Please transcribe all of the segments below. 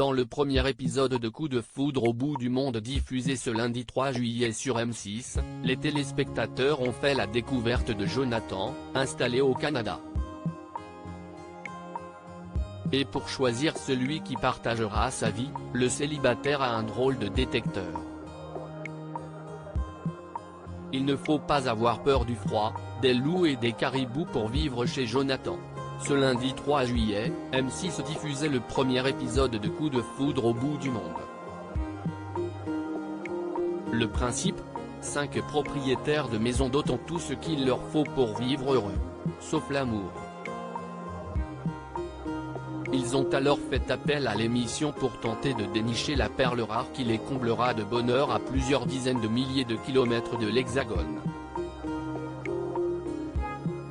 Dans le premier épisode de Coup de foudre au bout du monde diffusé ce lundi 3 juillet sur M6, les téléspectateurs ont fait la découverte de Jonathan, installé au Canada. Et pour choisir celui qui partagera sa vie, le célibataire a un drôle de détecteur. Il ne faut pas avoir peur du froid, des loups et des caribous pour vivre chez Jonathan. Ce lundi 3 juillet, M6 diffusait le premier épisode de Coup de foudre au bout du monde. Le principe ? 5 propriétaires de maisons d'hôtes ont tout ce qu'il leur faut pour vivre heureux. Sauf l'amour. Ils ont alors fait appel à l'émission pour tenter de dénicher la perle rare qui les comblera de bonheur à plusieurs dizaines de milliers de kilomètres de l'Hexagone.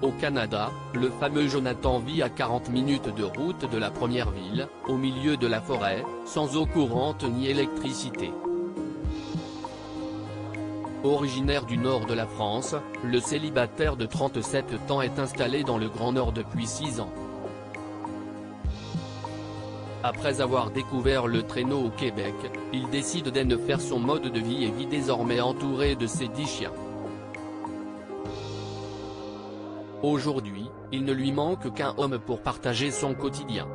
Au Canada, le fameux Jonathan vit à 40 minutes de route de la première ville, au milieu de la forêt, sans eau courante ni électricité. Originaire du nord de la France, le célibataire de 37 ans est installé dans le Grand Nord depuis 6 ans. Après avoir découvert le traîneau au Québec, il décide d'en faire son mode de vie et vit désormais entouré de ses 10 chiens. Aujourd'hui, il ne lui manque qu'un homme pour partager son quotidien.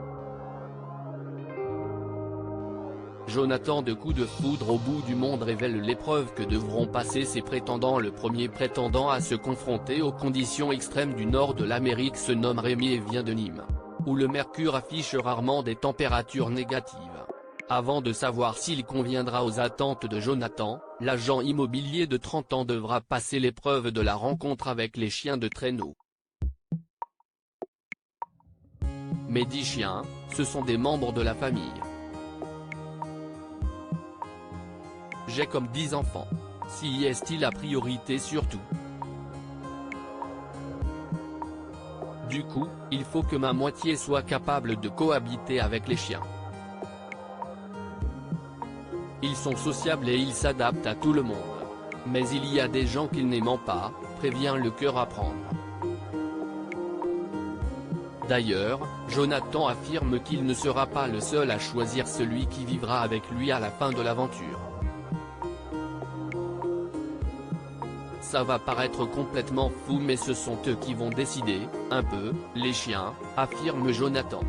Jonathan de Coup de foudre au bout du monde révèle l'épreuve que devront passer ses prétendants. Le premier prétendant à se confronter aux conditions extrêmes du nord de l'Amérique se nomme Rémi et vient de Nîmes, où le mercure affiche rarement des températures négatives. Avant de savoir s'il conviendra aux attentes de Jonathan, l'agent immobilier de 30 ans devra passer l'épreuve de la rencontre avec les chiens de traîneau. Mes 10 chiens, ce sont des membres de la famille. J'ai comme 10 enfants. Si est-il la priorité surtout. Du coup, il faut que ma moitié soit capable de cohabiter avec les chiens. Ils sont sociables et ils s'adaptent à tout le monde. Mais il y a des gens qu'ils n'aiment pas, prévient le cœur à prendre. D'ailleurs, Jonathan affirme qu'il ne sera pas le seul à choisir celui qui vivra avec lui à la fin de l'aventure. Ça va paraître complètement fou mais ce sont eux qui vont décider, un peu, les chiens, affirme Jonathan.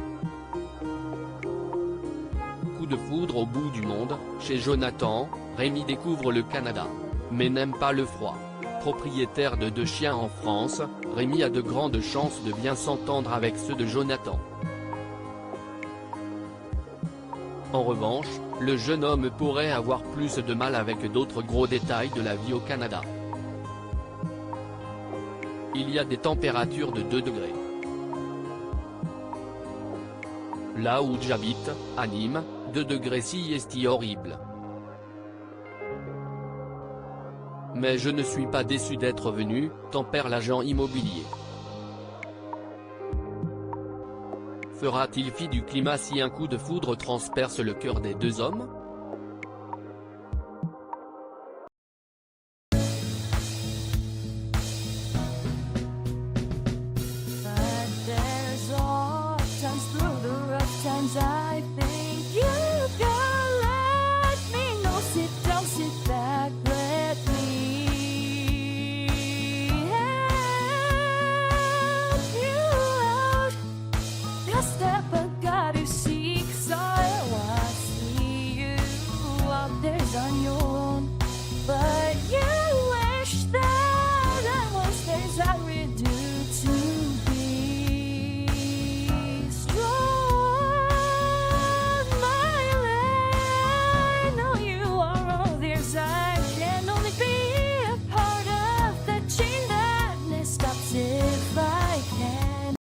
Coup de foudre au bout du monde, chez Jonathan, Rémi découvre le Canada. Mais n'aime pas le froid. Propriétaire de 2 chiens en France, Rémi a de grandes chances de bien s'entendre avec ceux de Jonathan. En revanche, le jeune homme pourrait avoir plus de mal avec d'autres gros détails de la vie au Canada. Il y a des températures de 2 degrés. Là où j'habite, à Nîmes, 2 degrés si est horrible. Mais je ne suis pas déçu d'être venu, tempère l'agent immobilier. Fera-t-il fi du climat si un coup de foudre transperce le cœur des 2 hommes ?